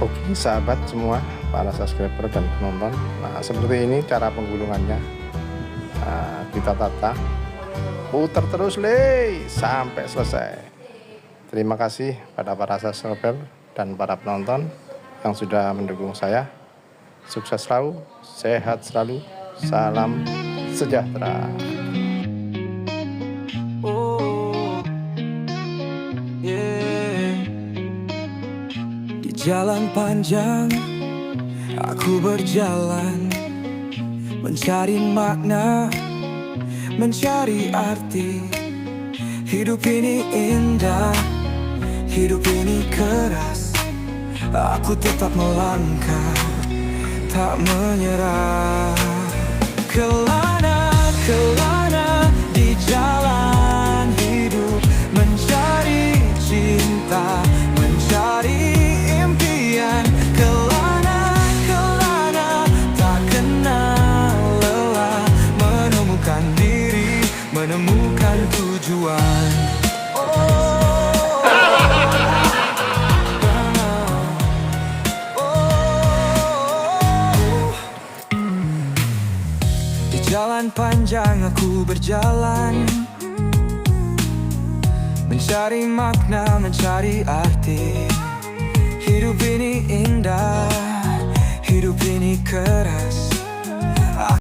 Oke sahabat semua, para subscriber dan penonton. Nah seperti ini cara penggulungannya. Nah, kita tata, putar terus sampai selesai. Terima kasih pada para subscriber dan para penonton yang sudah mendukung saya. Sukses selalu, sehat selalu, salam sejahtera. Jalan panjang, aku berjalan, mencari makna, mencari arti. Hidup ini indah, hidup ini keras. Aku tetap melangkah, tak menyerah. Kelana, kelana di jalan hidup, mencari cinta, mencari kelana, kelana, tak kenal lelah, menemukan diri, menemukan tujuan. Di jalan panjang aku berjalan, mencari makna, mencari